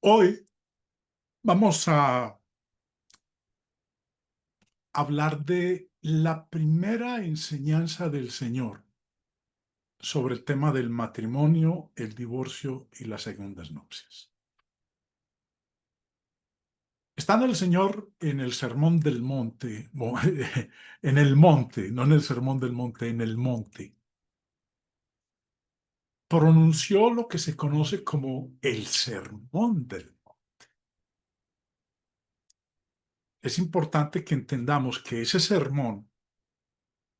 Hoy vamos a hablar de la primera enseñanza del Señor sobre el tema del matrimonio, el divorcio y las segundas nupcias. Estando el Señor en el Sermón del Monte, en el monte, no en el Sermón del Monte, en el monte, pronunció lo que se conoce como el Sermón del Monte. Es importante que entendamos que ese sermón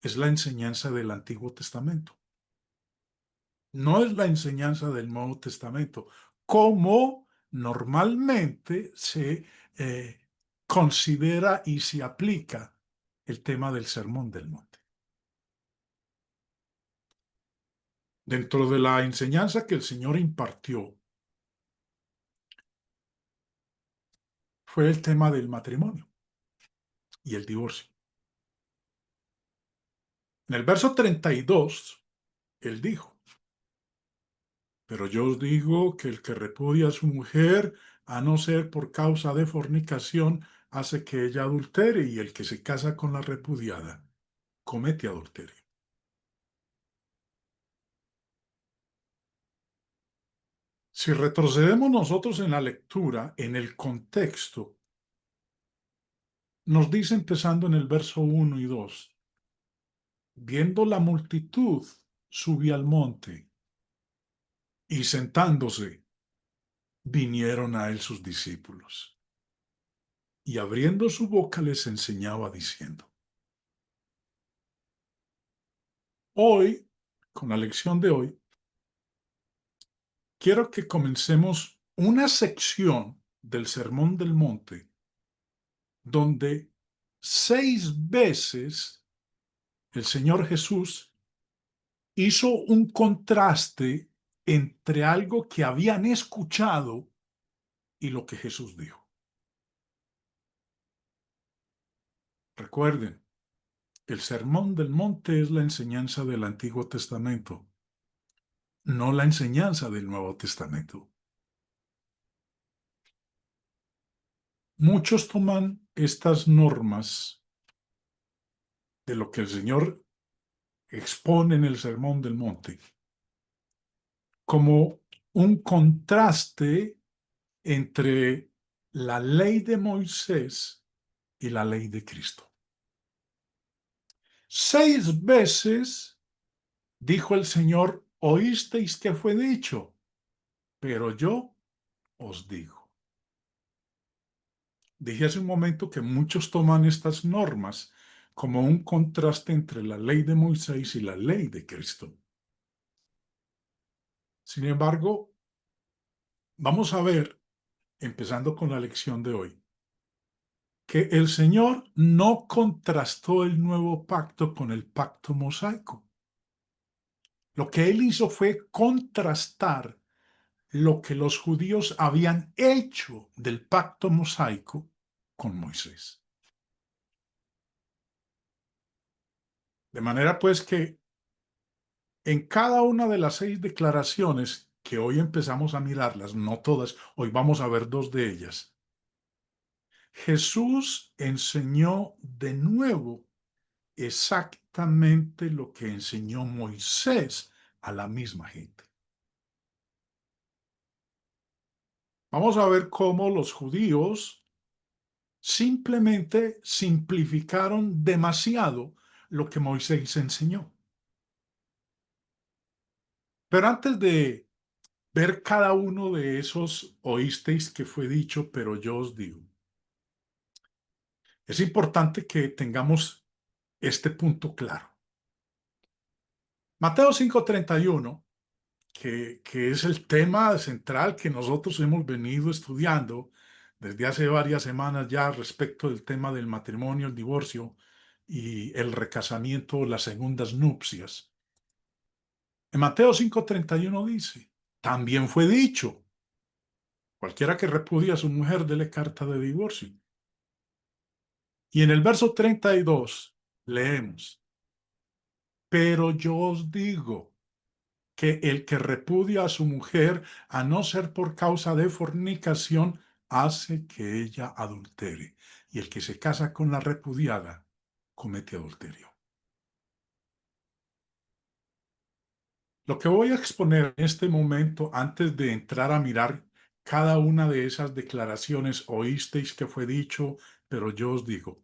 es la enseñanza del Antiguo Testamento. No es la enseñanza del Nuevo Testamento, como normalmente se considera y se aplica el tema del Sermón del Monte. Dentro de la enseñanza que el Señor impartió fue el tema del matrimonio y el divorcio. En el verso 32, Él dijo: pero yo os digo que el que repudia a su mujer, a no ser por causa de fornicación, hace que ella adultere, y el que se casa con la repudiada comete adulterio. Si retrocedemos nosotros en la lectura, en el contexto, nos dice, empezando en el verso 1 y 2, viendo la multitud, subió al monte, y sentándose, vinieron a él sus discípulos, y abriendo su boca les enseñaba diciendo. Hoy, con la lección de hoy, quiero que comencemos una sección del Sermón del Monte donde 6 veces el Señor Jesús hizo un contraste entre algo que habían escuchado y lo que Jesús dijo. Recuerden, el Sermón del Monte es la enseñanza del Antiguo Testamento, no la enseñanza del Nuevo Testamento. Muchos toman estas normas de lo que el Señor expone en el Sermón del Monte como un contraste entre la ley de Moisés y la ley de Cristo. 6 veces dijo el Señor: oísteis que fue dicho, pero yo os digo. Dije hace un momento que muchos toman estas normas como un contraste entre la ley de Moisés y la ley de Cristo. Sin embargo, vamos a ver, empezando con la lección de hoy, que el Señor no contrastó el nuevo pacto con el pacto mosaico. Lo que Él hizo fue contrastar lo que los judíos habían hecho del pacto mosaico con Moisés. De manera pues que en cada una de las 6 declaraciones, que hoy empezamos a mirarlas, no todas, hoy vamos a ver 2 de ellas, Jesús enseñó de nuevo exactamente lo que enseñó Moisés a la misma gente. Vamos a ver cómo los judíos simplemente simplificaron demasiado lo que Moisés enseñó. Pero antes de ver cada uno de esos oísteis que fue dicho, pero yo os digo, es importante que tengamos este punto claro. Mateo 5:31, que es el tema central que nosotros hemos venido estudiando desde hace varias semanas ya respecto del tema del matrimonio, el divorcio y el recasamiento, las segundas nupcias. En Mateo 5:31 dice, también fue dicho, cualquiera que repudia a su mujer, dele carta de divorcio. Y en el verso 32 leemos, pero yo os digo que el que repudia a su mujer, a no ser por causa de fornicación, hace que ella adultere. Y el que se casa con la repudiada, comete adulterio. Lo que voy a exponer en este momento, antes de entrar a mirar cada una de esas declaraciones, oísteis que fue dicho, pero yo os digo,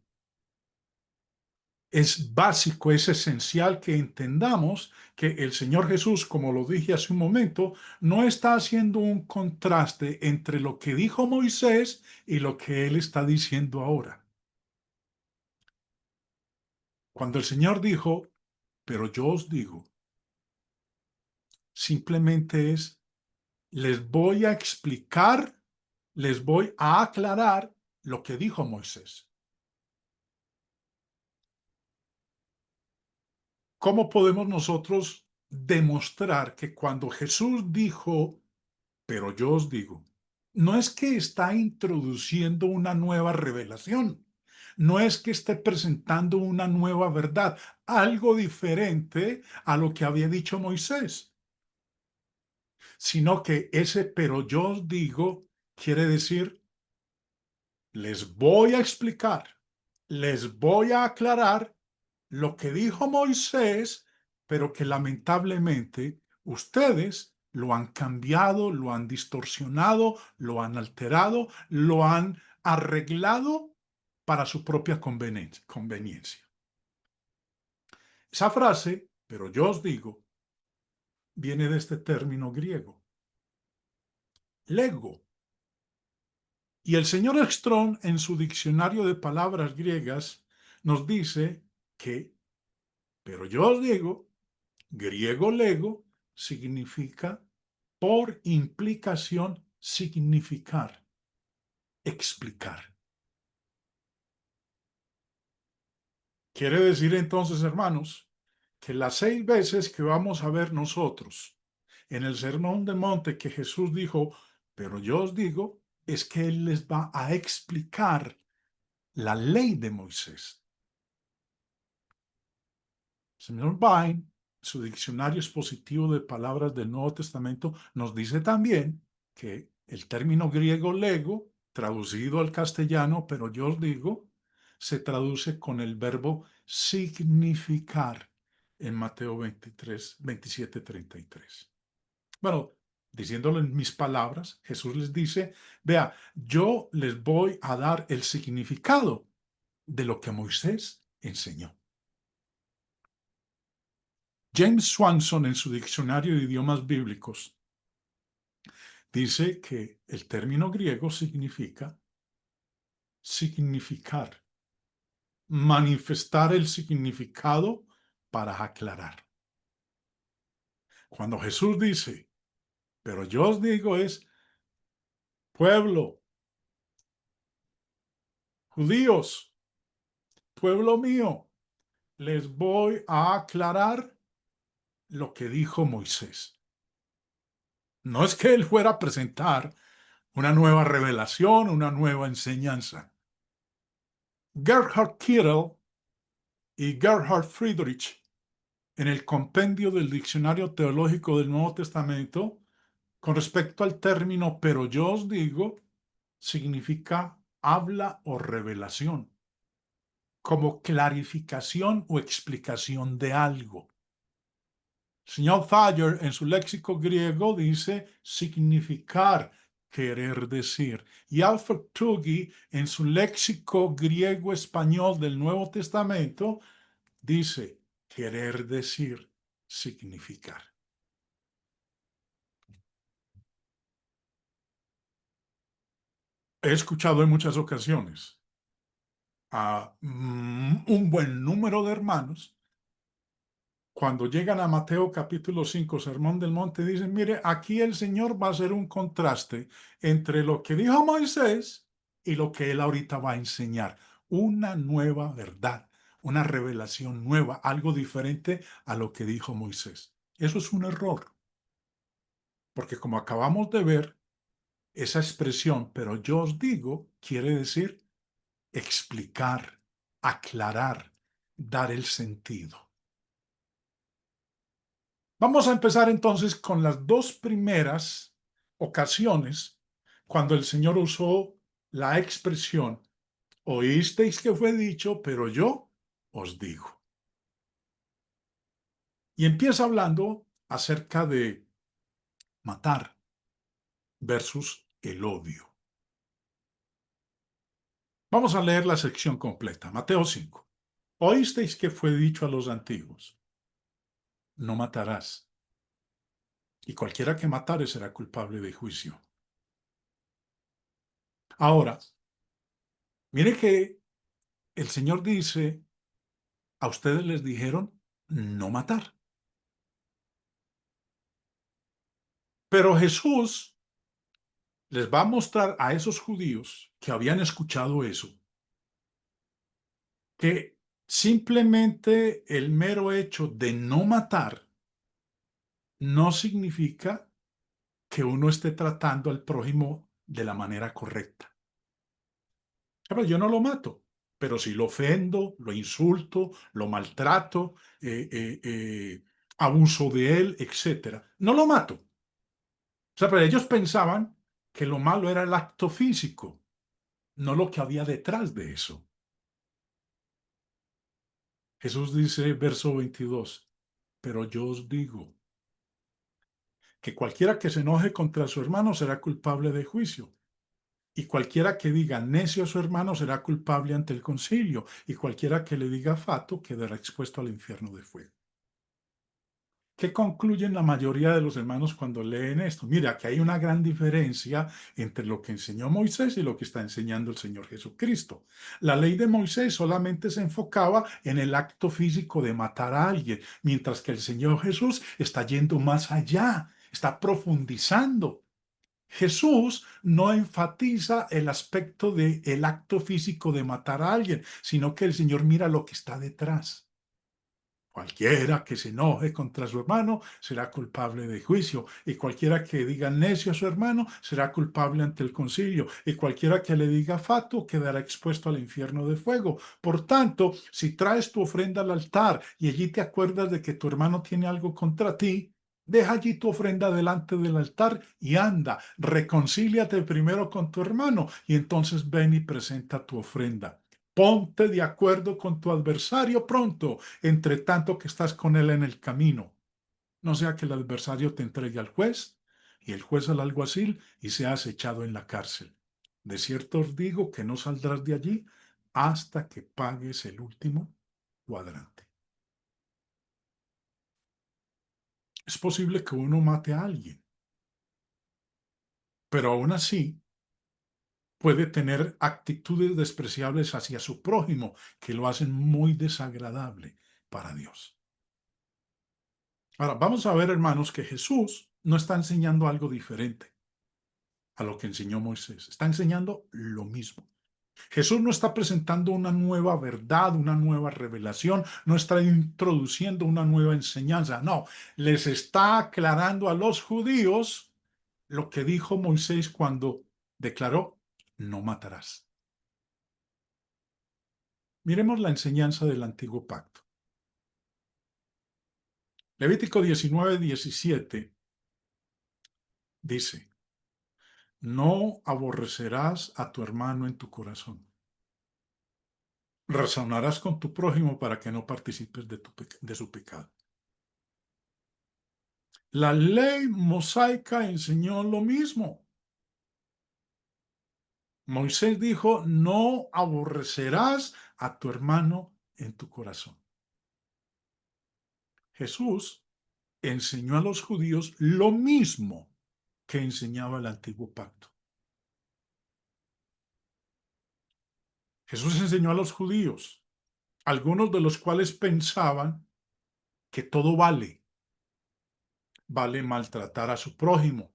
es básico, es esencial que entendamos que el Señor Jesús, como lo dije hace un momento, no está haciendo un contraste entre lo que dijo Moisés y lo que Él está diciendo ahora. Cuando el Señor dijo, pero yo os digo, simplemente es, les voy a explicar, les voy a aclarar lo que dijo Moisés. ¿Cómo podemos nosotros demostrar que cuando Jesús dijo, pero yo os digo, no es que está introduciendo una nueva revelación, no es que esté presentando una nueva verdad, algo diferente a lo que había dicho Moisés, sino que ese pero yo os digo quiere decir, les voy a explicar, les voy a aclarar lo que dijo Moisés, pero que lamentablemente ustedes lo han cambiado, lo han distorsionado, lo han alterado, lo han arreglado para su propia conveniencia. Esa frase, pero yo os digo, viene de este término griego, lego. Y el señor Strong, en su diccionario de palabras griegas, nos dice que, pero yo os digo, griego lego significa por implicación significar, explicar. Quiere decir entonces, hermanos, que las 6 veces que vamos a ver nosotros en el Sermón del Monte que Jesús dijo, pero yo os digo, es que Él les va a explicar la ley de Moisés. Señor Vine, su diccionario expositivo de palabras del Nuevo Testamento, nos dice también que el término griego lego, traducido al castellano, pero yo os digo, se traduce con el verbo significar en Mateo 23, 27, 33. Bueno, diciéndolo en mis palabras, Jesús les dice, vea, yo les voy a dar el significado de lo que Moisés enseñó. James Swanson, en su diccionario de idiomas bíblicos, dice que el término griego significa significar, manifestar el significado para aclarar. Cuando Jesús dice, pero yo os digo es, pueblo, judíos, pueblo mío, les voy a aclarar lo que dijo Moisés. No es que él fuera a presentar una nueva revelación, una nueva enseñanza. Gerhard Kittel y Gerhard Friedrich, en el compendio del Diccionario Teológico del Nuevo Testamento, con respecto al término pero yo os digo, significa habla o revelación, como clarificación o explicación de algo. Señor Thayer, en su léxico griego, dice significar, querer decir. Y Alfred Tuggy, en su léxico griego-español del Nuevo Testamento, dice querer decir, significar. He escuchado en muchas ocasiones a un buen número de hermanos cuando llegan a Mateo capítulo 5, Sermón del Monte, dicen, mire, aquí el Señor va a hacer un contraste entre lo que dijo Moisés y lo que él ahorita va a enseñar. Una nueva verdad, una revelación nueva, algo diferente a lo que dijo Moisés. Eso es un error, porque como acabamos de ver, esa expresión, pero yo os digo, quiere decir explicar, aclarar, dar el sentido. Vamos a empezar entonces con las dos primeras ocasiones cuando el Señor usó la expresión, oísteis que fue dicho, pero yo os digo. Y empieza hablando acerca de matar versus el odio. Vamos a leer la sección completa. Mateo 5. Oísteis que fue dicho a los antiguos, no matarás, y cualquiera que matare será culpable de juicio. Ahora, mire que el Señor dice, a ustedes les dijeron no matar. Pero Jesús les va a mostrar a esos judíos que habían escuchado eso, que simplemente el mero hecho de no matar no significa que uno esté tratando al prójimo de la manera correcta. Pero yo no lo mato, pero si lo ofendo, lo insulto, lo maltrato, abuso de él, etcétera. No lo mato. O sea, pero ellos pensaban que lo malo era el acto físico, no lo que había detrás de eso. Jesús dice, verso 22, pero yo os digo que cualquiera que se enoje contra su hermano será culpable de juicio. Y cualquiera que diga necio a su hermano será culpable ante el concilio, y cualquiera que le diga fato quedará expuesto al infierno de fuego. ¿Qué concluyen la mayoría de los hermanos cuando leen esto? Mira, que hay una gran diferencia entre lo que enseñó Moisés y lo que está enseñando el Señor Jesucristo. La ley de Moisés solamente se enfocaba en el acto físico de matar a alguien, mientras que el Señor Jesús está yendo más allá, está profundizando. Jesús no enfatiza el aspecto del acto físico de matar a alguien, sino que el Señor mira lo que está detrás. Cualquiera que se enoje contra su hermano será culpable de juicio, y cualquiera que diga necio a su hermano será culpable ante el concilio, y cualquiera que le diga fato quedará expuesto al infierno de fuego. Por tanto, si traes tu ofrenda al altar y allí te acuerdas de que tu hermano tiene algo contra ti, deja allí tu ofrenda delante del altar y anda, reconcíliate primero con tu hermano y entonces ven y presenta tu ofrenda. Ponte de acuerdo con tu adversario pronto, entre tanto que estás con él en el camino. No sea que el adversario te entregue al juez y el juez al alguacil y seas echado en la cárcel. De cierto os digo que no saldrás de allí hasta que pagues el último cuadrante. Es posible que uno mate a alguien, pero aún así puede tener actitudes despreciables hacia su prójimo que lo hacen muy desagradable para Dios. Ahora, vamos a ver, hermanos, que Jesús no está enseñando algo diferente a lo que enseñó Moisés. Está enseñando lo mismo. Jesús no está presentando una nueva verdad, una nueva revelación, no está introduciendo una nueva enseñanza. No, les está aclarando a los judíos lo que dijo Moisés cuando declaró, no matarás. Miremos la enseñanza del antiguo pacto. Levítico 19:17 dice, no aborrecerás a tu hermano en tu corazón. Razonarás con tu prójimo para que no participes de su pecado. La ley mosaica enseñó lo mismo. Moisés dijo, no aborrecerás a tu hermano en tu corazón. Jesús enseñó a los judíos lo mismo que enseñaba el antiguo pacto. Jesús enseñó a los judíos, algunos de los cuales pensaban que todo vale. Vale maltratar a su prójimo,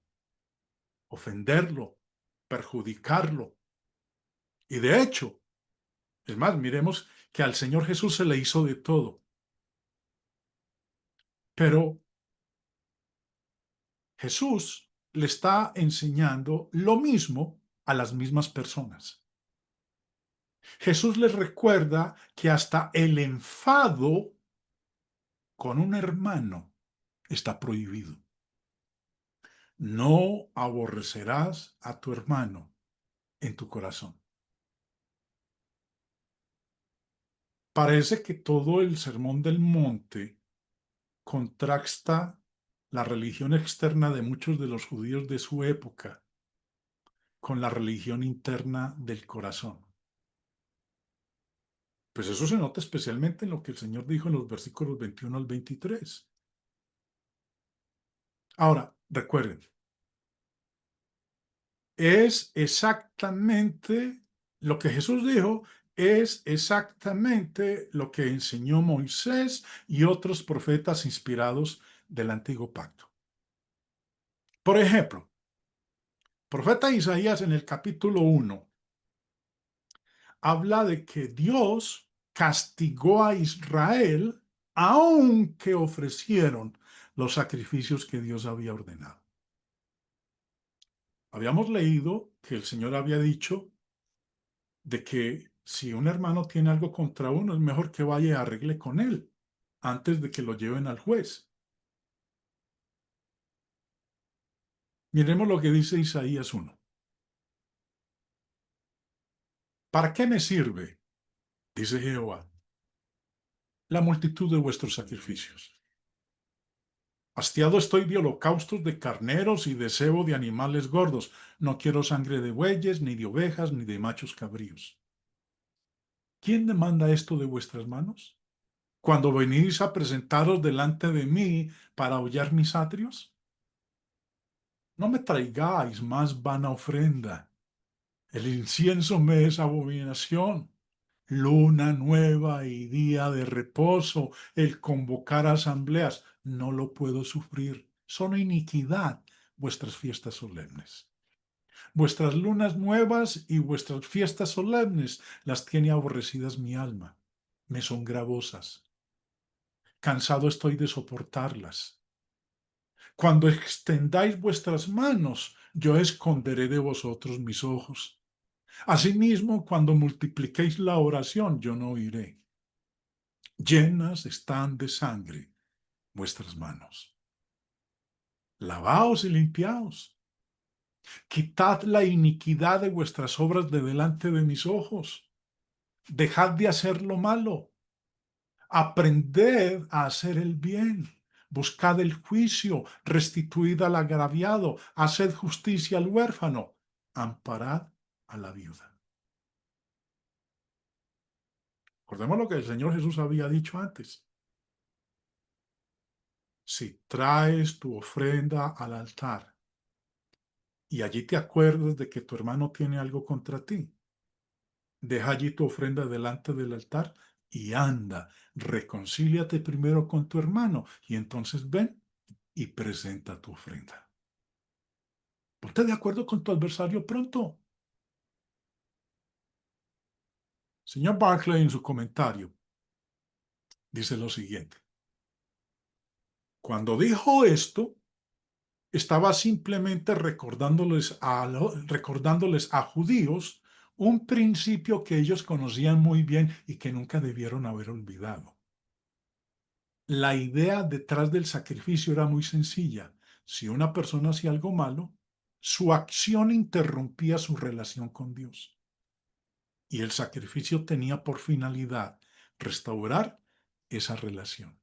ofenderlo, perjudicarlo. Y de hecho, es más, miremos que al Señor Jesús se le hizo de todo. Pero Jesús le está enseñando lo mismo a las mismas personas. Jesús les recuerda que hasta el enfado con un hermano está prohibido. No aborrecerás a tu hermano en tu corazón. Parece que todo el Sermón del Monte contrasta la religión externa de muchos de los judíos de su época con la religión interna del corazón. Pues eso se nota especialmente en lo que el Señor dijo en los versículos 21 al 23. Ahora, recuerden, es exactamente lo que Jesús dijo, es exactamente lo que enseñó Moisés y otros profetas inspirados del antiguo pacto. Por ejemplo, profeta Isaías en el capítulo 1 habla de que Dios castigó a Israel aunque ofrecieron los sacrificios que Dios había ordenado. Habíamos leído que el Señor había dicho de que si un hermano tiene algo contra uno, es mejor que vaya y arregle con él antes de que lo lleven al juez. Miremos lo que dice Isaías 1. ¿Para qué me sirve, dice Jehová, la multitud de vuestros sacrificios? Hastiado estoy de holocaustos de carneros y de cebo de animales gordos. No quiero sangre de bueyes, ni de ovejas, ni de machos cabríos. ¿Quién demanda esto de vuestras manos? Cuando venís a presentaros delante de mí para hollar mis atrios, no me traigáis más vana ofrenda. El incienso me es abominación. Luna nueva y día de reposo, el convocar asambleas, no lo puedo sufrir. Son iniquidad vuestras fiestas solemnes. Vuestras lunas nuevas y vuestras fiestas solemnes las tiene aborrecidas mi alma. Me son gravosas. Cansado estoy de soportarlas. Cuando extendáis vuestras manos, yo esconderé de vosotros mis ojos. Asimismo, cuando multipliquéis la oración, yo no oiré. Llenas están de sangre vuestras manos. Lavaos y limpiaos. Quitad la iniquidad de vuestras obras de delante de mis ojos. Dejad de hacer lo malo. Aprended a hacer el bien. Buscad el juicio, restituid al agraviado, haced justicia al huérfano, amparad a la viuda. Recordemos lo que el Señor Jesús había dicho antes. Si traes tu ofrenda al altar y allí te acuerdas de que tu hermano tiene algo contra ti, deja allí tu ofrenda delante del altar y anda, reconcíliate primero con tu hermano y entonces ven y presenta tu ofrenda. Ponte de acuerdo con tu adversario pronto. Señor Barclay en su comentario dice lo siguiente. Cuando dijo esto, estaba simplemente recordándoles a judíos un principio que ellos conocían muy bien y que nunca debieron haber olvidado. La idea detrás del sacrificio era muy sencilla. Si una persona hacía algo malo, su acción interrumpía su relación con Dios. Y el sacrificio tenía por finalidad restaurar esa relación.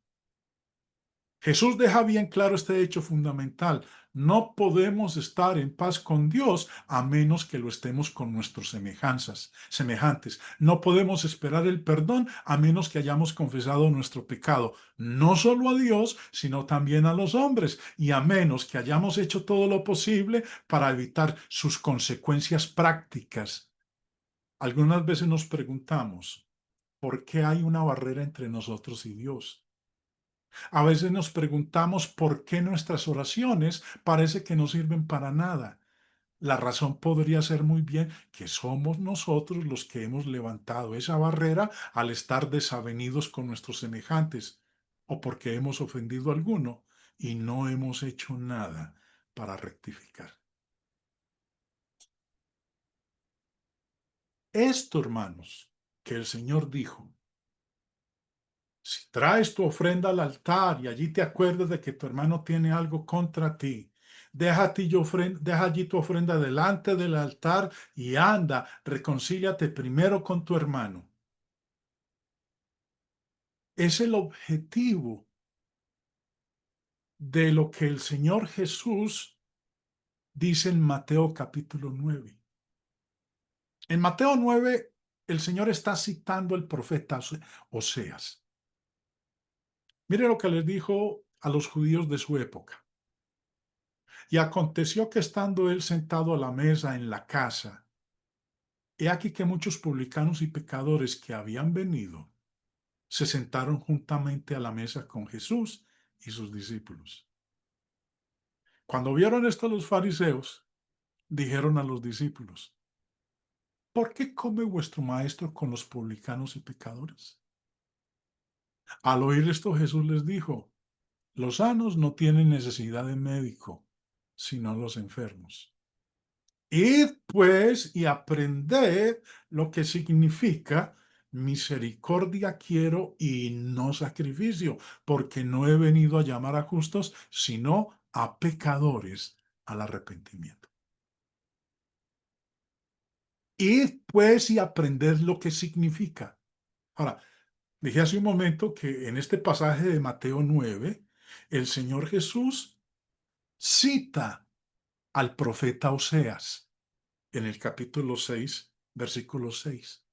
Jesús deja bien claro este hecho fundamental. No podemos estar en paz con Dios a menos que lo estemos con nuestros semejantes. No podemos esperar el perdón a menos que hayamos confesado nuestro pecado, no solo a Dios, sino también a los hombres, y a menos que hayamos hecho todo lo posible para evitar sus consecuencias prácticas. Algunas veces nos preguntamos, ¿por qué hay una barrera entre nosotros y Dios? A veces nos preguntamos por qué nuestras oraciones parece que no sirven para nada. La razón podría ser muy bien que somos nosotros los que hemos levantado esa barrera al estar desavenidos con nuestros semejantes, o porque hemos ofendido a alguno y no hemos hecho nada para rectificar. Esto, hermanos, que el Señor dijo, Si traes tu ofrenda al altar y allí te acuerdas de que tu hermano tiene algo contra ti, deja allí tu ofrenda delante del altar y anda, reconcíliate primero con tu hermano. Es el objetivo de lo que el Señor Jesús dice en Mateo capítulo 9. En Mateo 9, el Señor está citando al profeta Oseas. Mire lo que les dijo a los judíos de su época. Y aconteció que estando él sentado a la mesa en la casa, he aquí que muchos publicanos y pecadores que habían venido se sentaron juntamente a la mesa con Jesús y sus discípulos. Cuando vieron esto los fariseos, dijeron a los discípulos: ¿por qué come vuestro maestro con los publicanos y pecadores? Al oír esto, Jesús les dijo: los sanos no tienen necesidad de médico, sino los enfermos. Id pues y aprended lo que significa misericordia quiero y no sacrificio, porque no he venido a llamar a justos, sino a pecadores al arrepentimiento. Id pues y aprended lo que significa. Ahora, dije hace un momento que en este pasaje de Mateo 9, el Señor Jesús cita al profeta Oseas en el capítulo 6, versículo 6.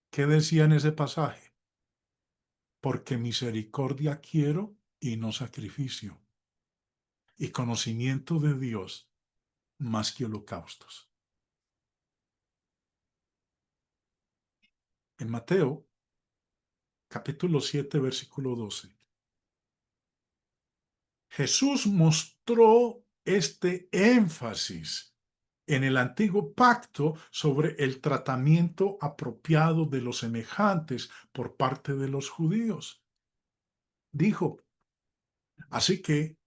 ¿Qué decía en ese pasaje? Porque misericordia quiero y no sacrificio, y conocimiento de Dios más que holocaustos. En Mateo, capítulo 7, versículo 12, Jesús mostró este énfasis en el antiguo pacto sobre el tratamiento apropiado de los semejantes por parte de los judíos. Dijo: así que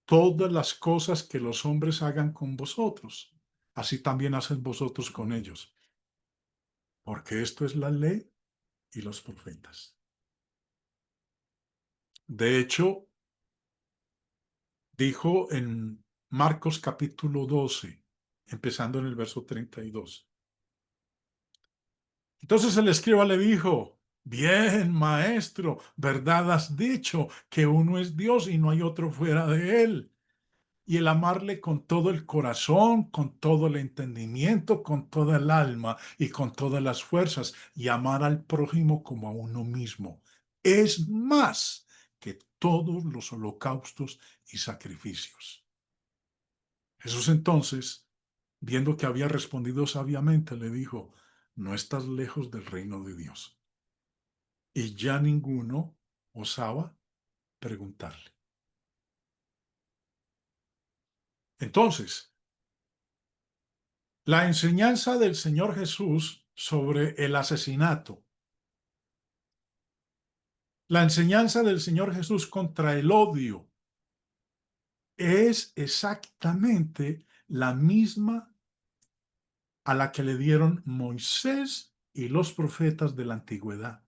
todas las cosas que los hombres hagan con vosotros, así también haced vosotros con ellos, porque esto es la ley y los profetas. De hecho, dijo en Marcos capítulo 12, empezando en el verso 32. Entonces el escriba le dijo: bien, maestro, verdad has dicho, que uno es Dios y no hay otro fuera de él. Y el amarle con todo el corazón, con todo el entendimiento, con toda el alma y con todas las fuerzas, y amar al prójimo como a uno mismo, es más que todos los holocaustos y sacrificios. Jesús entonces, viendo que había respondido sabiamente, le dijo: no estás lejos del reino de Dios. Y ya ninguno osaba preguntarle. Entonces, la enseñanza del Señor Jesús sobre el asesinato, la enseñanza del Señor Jesús contra el odio, es exactamente la misma a la que le dieron Moisés y los profetas de la antigüedad.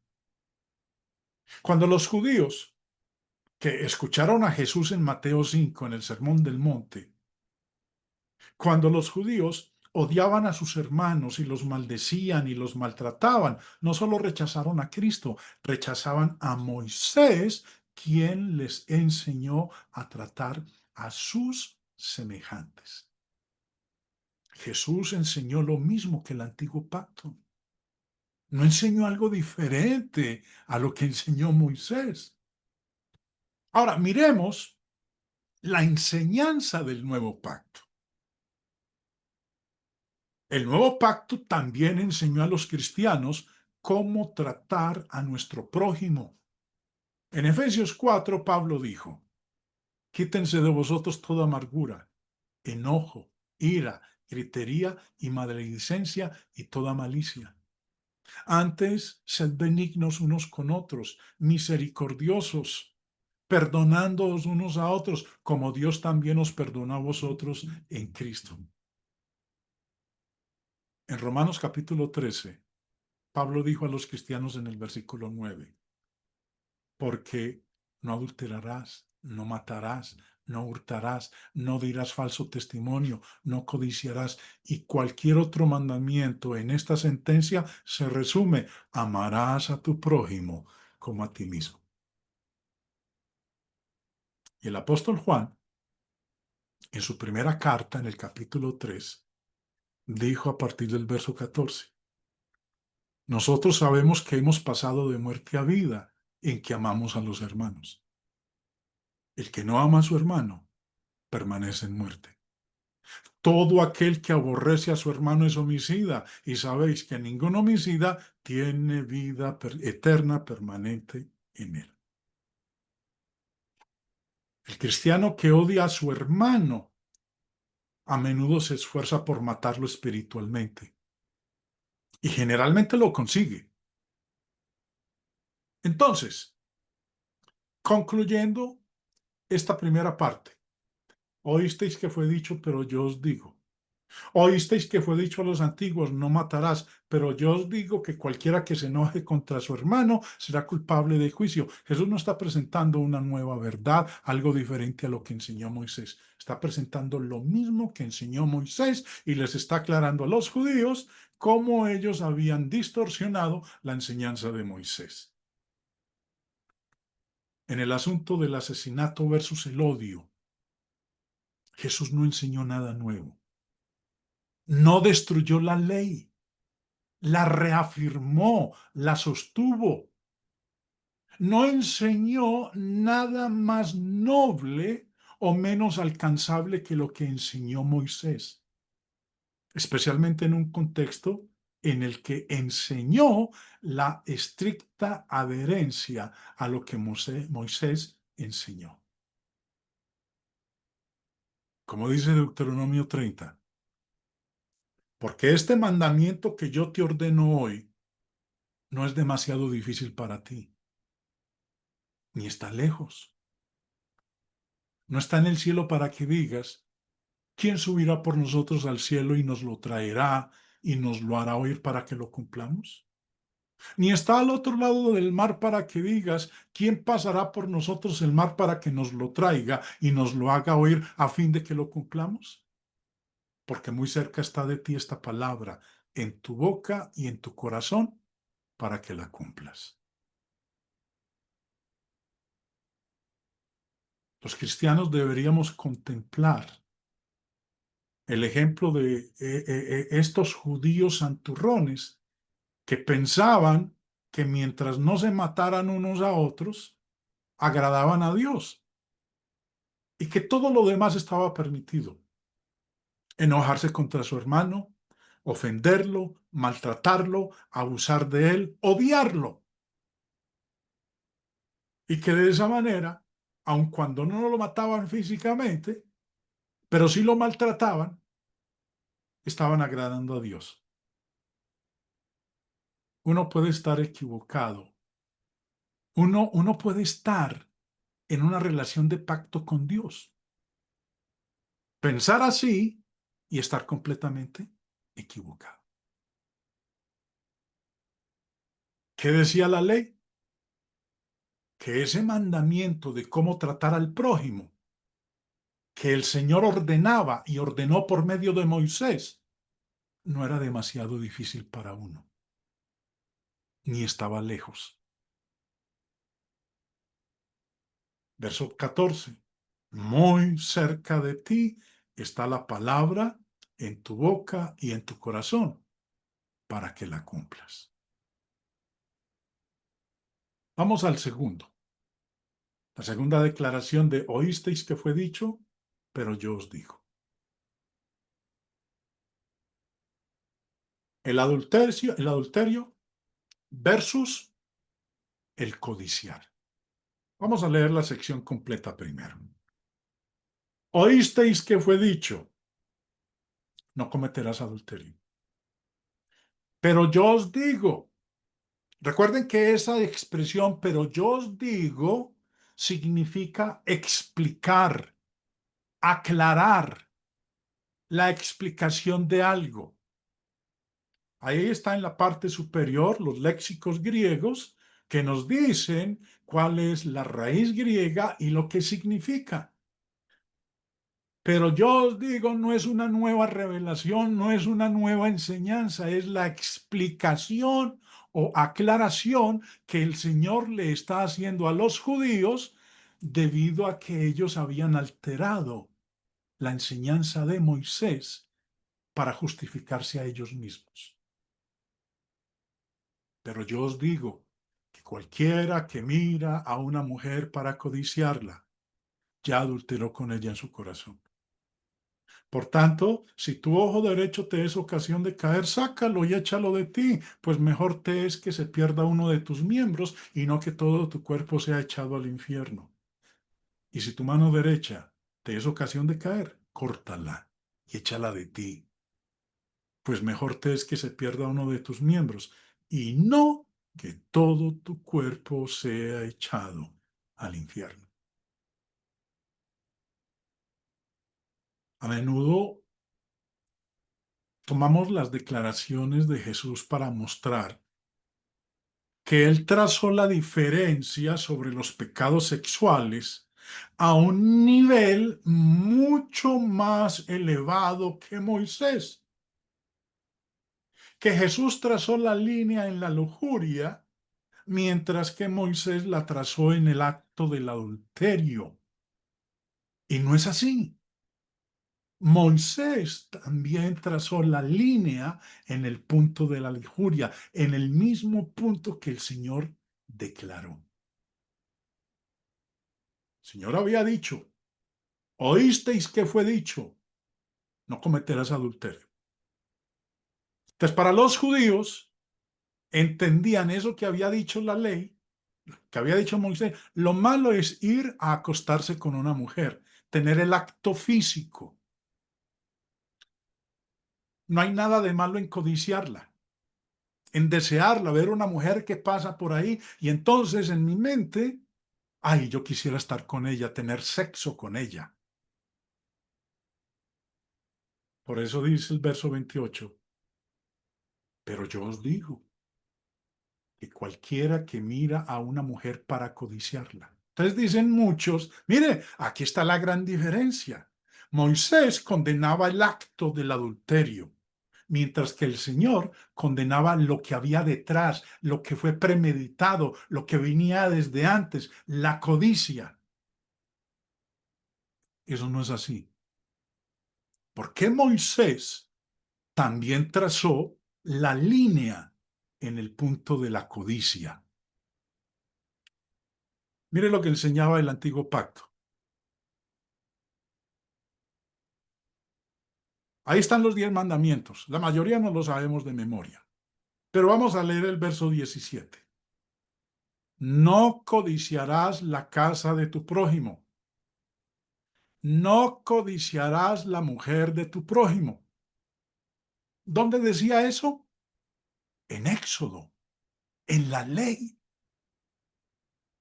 Cuando los judíos que escucharon a Jesús en Mateo 5, en el Sermón del Monte, cuando los judíos odiaban a sus hermanos y los maldecían y los maltrataban, no solo rechazaron a Cristo, rechazaban a Moisés, quien les enseñó a tratar a sus semejantes. Jesús enseñó lo mismo que el antiguo pacto. No enseñó algo diferente a lo que enseñó Moisés. Ahora, miremos la enseñanza del nuevo pacto. El nuevo pacto también enseñó a los cristianos cómo tratar a nuestro prójimo. En Efesios 4, Pablo dijo: quítense de vosotros toda amargura, enojo, ira, gritería y maledicencia y toda malicia. Antes, sed benignos unos con otros, misericordiosos, perdonándoos unos a otros, como Dios también os perdonó a vosotros en Cristo. En Romanos capítulo 13, Pablo dijo a los cristianos en el versículo 9: porque no adulterarás, no matarás, no hurtarás, no dirás falso testimonio, no codiciarás. Y cualquier otro mandamiento en esta sentencia se resume: amarás a tu prójimo como a ti mismo. Y el apóstol Juan, en su primera carta, en el capítulo 3, dijo a partir del verso 14: nosotros sabemos que hemos pasado de muerte a vida en que amamos a los hermanos. El que no ama a su hermano permanece en muerte. Todo aquel que aborrece a su hermano es homicida, y sabéis que ningún homicida tiene vida eterna permanente en él. El cristiano que odia a su hermano a menudo se esfuerza por matarlo espiritualmente, y generalmente lo consigue. Entonces, concluyendo esta primera parte, oísteis que fue dicho, pero yo os digo. Oísteis que fue dicho a los antiguos: no matarás, pero yo os digo que cualquiera que se enoje contra su hermano será culpable de juicio. Jesús no está presentando una nueva verdad, algo diferente a lo que enseñó Moisés. Está presentando lo mismo que enseñó Moisés y les está aclarando a los judíos cómo ellos habían distorsionado la enseñanza de Moisés. En el asunto del asesinato versus el odio, Jesús no enseñó nada nuevo. No destruyó la ley, la reafirmó, la sostuvo. No enseñó nada más noble o menos alcanzable que lo que enseñó Moisés, especialmente en un contexto en el que enseñó la estricta adherencia a lo que Moisés enseñó. Como dice Deuteronomio 30, porque este mandamiento que yo te ordeno hoy no es demasiado difícil para ti, ni está lejos. No está en el cielo para que digas: ¿quién subirá por nosotros al cielo y nos lo traerá y nos lo hará oír para que lo cumplamos? Ni está al otro lado del mar para que digas: ¿quién pasará por nosotros el mar para que nos lo traiga y nos lo haga oír a fin de que lo cumplamos? Porque muy cerca está de ti esta palabra, en tu boca y en tu corazón, para que la cumplas. Los cristianos deberíamos contemplar el ejemplo de estos judíos santurrones que pensaban que mientras no se mataran unos a otros, agradaban a Dios y que todo lo demás estaba permitido. Enojarse contra su hermano, ofenderlo, maltratarlo, abusar de él, odiarlo. Y que de esa manera, aun cuando no lo mataban físicamente, pero sí lo maltrataban, estaban agradando a Dios. Uno puede estar equivocado. Uno puede estar en una relación de pacto con Dios, pensar así y estar completamente equivocado. ¿Qué decía la ley? Que ese mandamiento de cómo tratar al prójimo, que el Señor ordenaba y ordenó por medio de Moisés, no era demasiado difícil para uno, ni estaba lejos. Verso 14. Muy cerca de ti está la palabra, en tu boca y en tu corazón, para que la cumplas. Vamos al segundo. La segunda declaración de oísteis que fue dicho, pero yo os digo. El adulterio versus el codiciar. Vamos a leer la sección completa primero. Oísteis que fue dicho, no cometerás adulterio. Pero yo os digo, recuerden que esa expresión, pero yo os digo, significa explicar, aclarar la explicación de algo. Ahí está en la parte superior los léxicos griegos que nos dicen cuál es la raíz griega y lo que significa. Pero yo os digo, no es una nueva revelación, no es una nueva enseñanza, es la explicación o aclaración que el Señor le está haciendo a los judíos debido a que ellos habían alterado la enseñanza de Moisés para justificarse a ellos mismos. Pero yo os digo que cualquiera que mira a una mujer para codiciarla, ya adulteró con ella en su corazón. Por tanto, si tu ojo derecho te es ocasión de caer, sácalo y échalo de ti, pues mejor te es que se pierda uno de tus miembros y no que todo tu cuerpo sea echado al infierno. Y si tu mano derecha te es ocasión de caer, córtala y échala de ti, pues mejor te es que se pierda uno de tus miembros y no que todo tu cuerpo sea echado al infierno. A menudo tomamos las declaraciones de Jesús para mostrar que él trazó la diferencia sobre los pecados sexuales a un nivel mucho más elevado que Moisés, que Jesús trazó la línea en la lujuria, mientras que Moisés la trazó en el acto del adulterio. Y no es así. Moisés también trazó la línea en el punto de la lujuria, en el mismo punto que el Señor declaró. El Señor había dicho, oísteis que fue dicho, no cometerás adulterio. Entonces, para los judíos, entendían eso que había dicho la ley, que había dicho Moisés. Lo malo es ir a acostarse con una mujer, tener el acto físico. No hay nada de malo en codiciarla, en desearla, ver una mujer que pasa por ahí y entonces en mi mente, ay, yo quisiera estar con ella, tener sexo con ella. Por eso dice el verso 28, pero yo os digo que cualquiera que mira a una mujer para codiciarla. Entonces dicen muchos, mire, aquí está la gran diferencia. Moisés condenaba el acto del adulterio, mientras que el Señor condenaba lo que había detrás, lo que fue premeditado, lo que venía desde antes, la codicia. Eso no es así. ¿Por qué Moisés también trazó la línea en el punto de la codicia? Mire lo que enseñaba el antiguo pacto. Ahí están los 10 mandamientos. La mayoría no lo sabemos de memoria. Pero vamos a leer el verso 17. No codiciarás la casa de tu prójimo. No codiciarás la mujer de tu prójimo. ¿Dónde decía eso? En Éxodo, en la ley.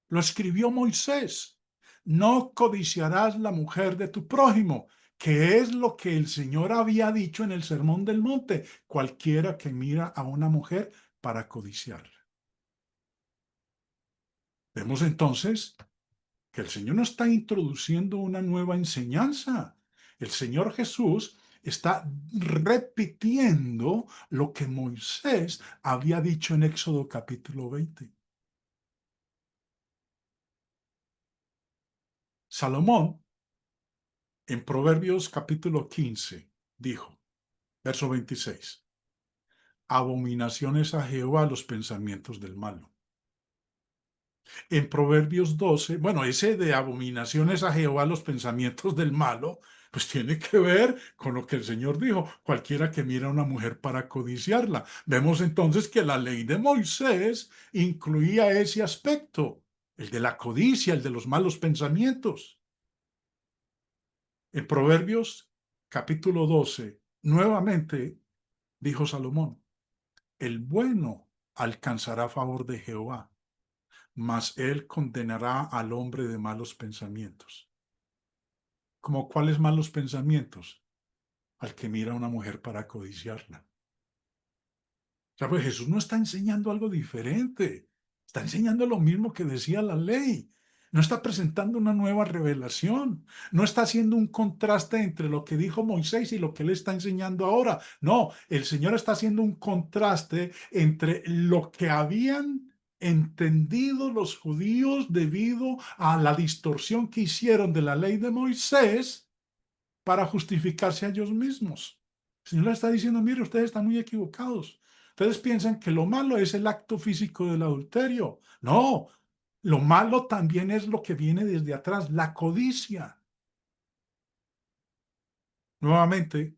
Lo escribió Moisés. No codiciarás la mujer de tu prójimo, que es lo que el Señor había dicho en el Sermón del Monte. Cualquiera que mira a una mujer para codiciarla. Vemos entonces que el Señor no está introduciendo una nueva enseñanza. El Señor Jesús está repitiendo lo que Moisés había dicho en Éxodo capítulo 20. Salomón, en Proverbios capítulo 15, dijo, verso 26, abominaciones a Jehová los pensamientos del malo. En Proverbios 12, bueno, ese de abominaciones a Jehová los pensamientos del malo, pues tiene que ver con lo que el Señor dijo, cualquiera que mira a una mujer para codiciarla. Vemos entonces que la ley de Moisés incluía ese aspecto, el de la codicia, el de los malos pensamientos. En Proverbios capítulo 12, nuevamente dijo Salomón, el bueno alcanzará favor de Jehová, mas él condenará al hombre de malos pensamientos. ¿Cómo cuáles malos pensamientos? Al que mira a una mujer para codiciarla. O sea, pues Jesús no está enseñando algo diferente. Está enseñando lo mismo que decía la ley. No está presentando una nueva revelación. No está haciendo un contraste entre lo que dijo Moisés y lo que él está enseñando ahora. No, el Señor está haciendo un contraste entre lo que habían entendido los judíos debido a la distorsión que hicieron de la ley de Moisés para justificarse a ellos mismos. El Señor le está diciendo, mire, ustedes están muy equivocados. Ustedes piensan que lo malo es el acto físico del adulterio. No, lo malo también es lo que viene desde atrás, la codicia. Nuevamente,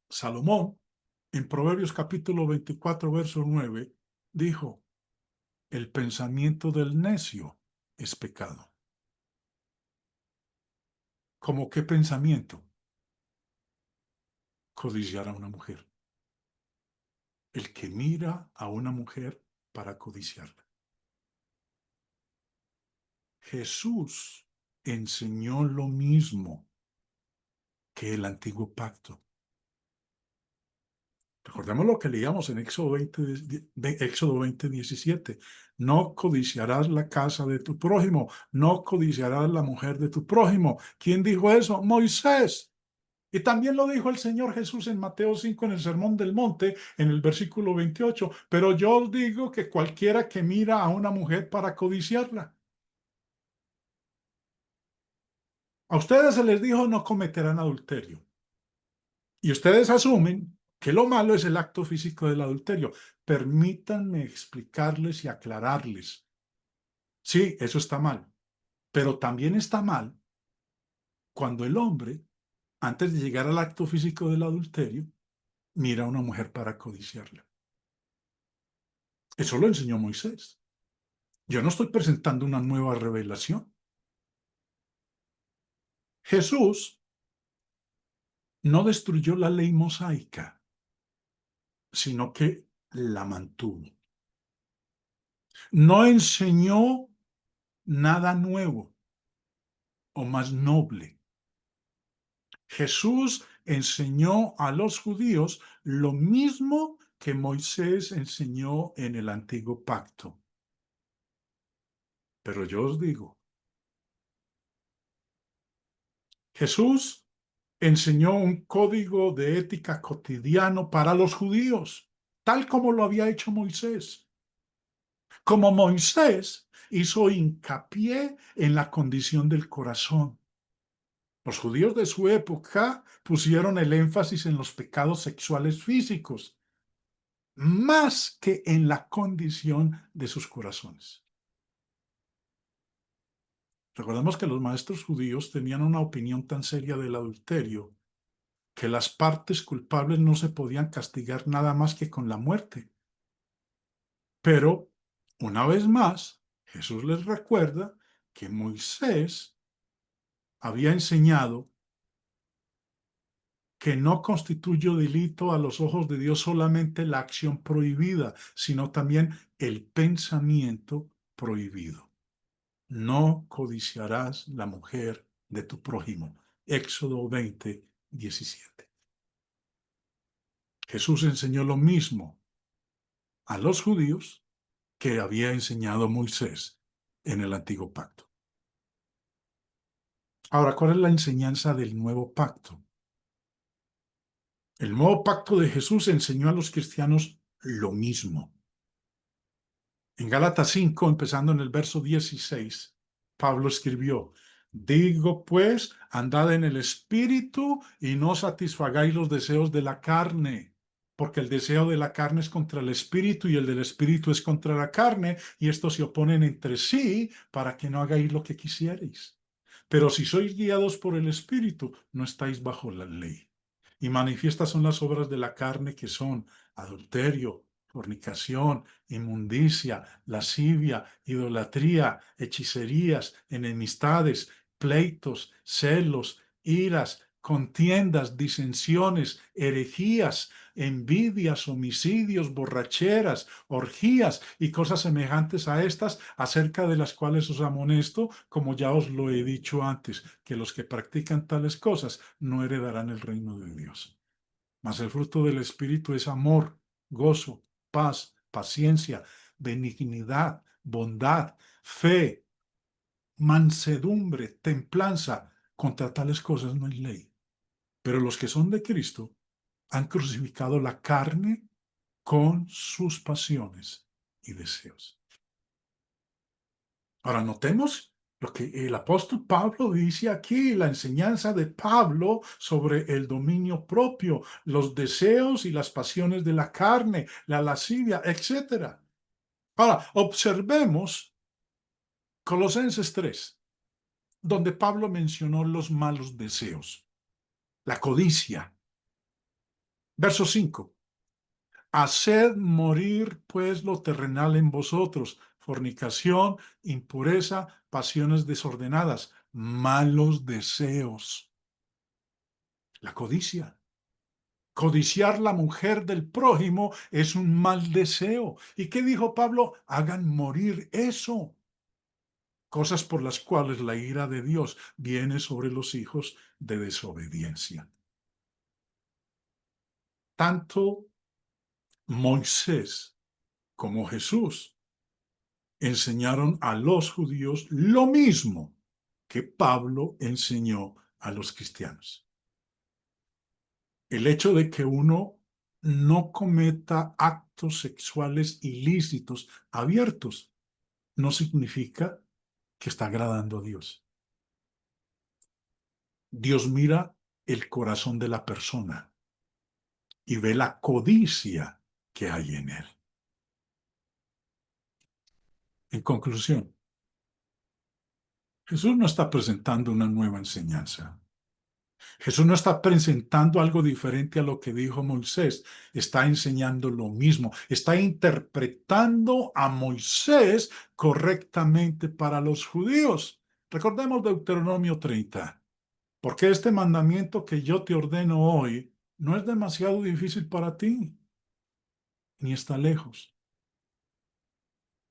Salomón, en Proverbios capítulo 24, verso 9, dijo, el pensamiento del necio es pecado. ¿Cómo qué pensamiento? Codiciar a una mujer. El que mira a una mujer para codiciarla. Jesús enseñó lo mismo que el antiguo pacto. Recordemos lo que leíamos en Éxodo 20, 17. No codiciarás la casa de tu prójimo, no codiciarás la mujer de tu prójimo. ¿Quién dijo eso? Moisés. Y también lo dijo el Señor Jesús en Mateo 5 en el Sermón del Monte, en el versículo 28. Pero yo os digo que cualquiera que mira a una mujer para codiciarla. A ustedes se les dijo no cometerán adulterio. Y ustedes asumen que lo malo es el acto físico del adulterio. Permítanme explicarles y aclararles. Sí, eso está mal, pero también está mal cuando el hombre, antes de llegar al acto físico del adulterio, mira a una mujer para codiciarla. Eso lo enseñó Moisés. Yo no estoy presentando una nueva revelación. Jesús no destruyó la ley mosaica, sino que la mantuvo. No enseñó nada nuevo o más noble. Jesús enseñó a los judíos lo mismo que Moisés enseñó en el antiguo pacto. Pero yo os digo, Jesús enseñó un código de ética cotidiano para los judíos, tal como lo había hecho Moisés. Como Moisés hizo hincapié en la condición del corazón. Los judíos de su época pusieron el énfasis en los pecados sexuales físicos, más que en la condición de sus corazones. Recordemos que los maestros judíos tenían una opinión tan seria del adulterio que las partes culpables no se podían castigar nada más que con la muerte. Pero, una vez más, Jesús les recuerda que Moisés había enseñado que no constituye delito a los ojos de Dios solamente la acción prohibida, sino también el pensamiento prohibido. No codiciarás la mujer de tu prójimo. Éxodo 20, 17. Jesús enseñó lo mismo a los judíos que había enseñado Moisés en el antiguo pacto. Ahora, ¿cuál es la enseñanza del nuevo pacto? El nuevo pacto de Jesús enseñó a los cristianos lo mismo. En Gálatas 5, empezando en el verso 16, Pablo escribió, digo pues, andad en el espíritu y no satisfagáis los deseos de la carne, porque el deseo de la carne es contra el espíritu y el del espíritu es contra la carne, y estos se oponen entre sí para que no hagáis lo que quisierais. Pero si sois guiados por el espíritu, no estáis bajo la ley. Y manifiestas son las obras de la carne que son adulterio, fornicación, inmundicia, lascivia, idolatría, hechicerías, enemistades, pleitos, celos, iras, contiendas, disensiones, herejías, envidias, homicidios, borracheras, orgías y cosas semejantes a estas, acerca de las cuales os amonesto, como ya os lo he dicho antes, que los que practican tales cosas no heredarán el reino de Dios. Mas el fruto del Espíritu es amor, gozo, paz, paciencia, benignidad, bondad, fe, mansedumbre, templanza. Contra tales cosas no hay ley. Pero los que son de Cristo han crucificado la carne con sus pasiones y deseos. Ahora notemos lo que el apóstol Pablo dice aquí, la enseñanza de Pablo sobre el dominio propio, los deseos y las pasiones de la carne, la lascivia, etc. Ahora, observemos Colosenses 3, donde Pablo mencionó los malos deseos, la codicia. Verso 5. Haced morir pues lo terrenal en vosotros, fornicación, impureza, pasiones desordenadas, malos deseos. La codicia. Codiciar la mujer del prójimo es un mal deseo. ¿Y qué dijo Pablo? Hagan morir eso. Cosas por las cuales la ira de Dios viene sobre los hijos de desobediencia. Tanto Moisés como Jesús enseñaron a los judíos lo mismo que Pablo enseñó a los cristianos. El hecho de que uno no cometa actos sexuales ilícitos abiertos no significa que está agradando a Dios. Dios mira el corazón de la persona y ve la codicia que hay en él. En conclusión, Jesús no está presentando una nueva enseñanza. Jesús no está presentando algo diferente a lo que dijo Moisés, está enseñando lo mismo, está interpretando a Moisés correctamente para los judíos. Recordemos Deuteronomio 30, porque este mandamiento que yo te ordeno hoy no es demasiado difícil para ti, ni está lejos.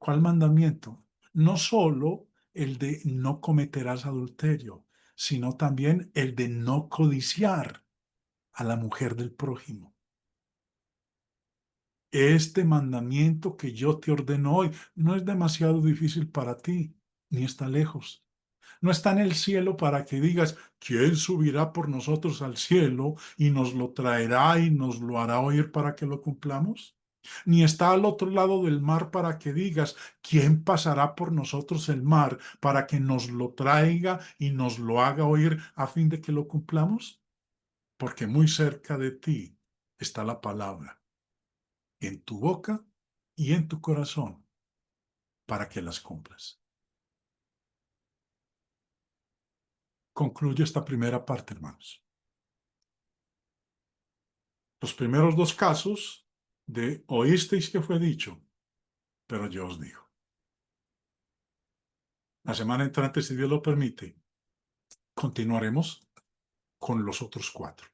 ¿Cuál mandamiento? No solo el de no cometerás adulterio, sino también el de no codiciar a la mujer del prójimo. Este mandamiento que yo te ordeno hoy no es demasiado difícil para ti, ni está lejos. No está en el cielo para que digas, ¿quién subirá por nosotros al cielo y nos lo traerá y nos lo hará oír para que lo cumplamos? Ni está al otro lado del mar para que digas, ¿quién pasará por nosotros el mar para que nos lo traiga y nos lo haga oír a fin de que lo cumplamos? Porque muy cerca de ti está la palabra, en tu boca y en tu corazón, para que las cumplas. Concluyo esta primera parte, hermanos. Los primeros dos casos de oísteis que fue dicho, pero yo os digo. La semana entrante, si Dios lo permite, continuaremos con los otros 4.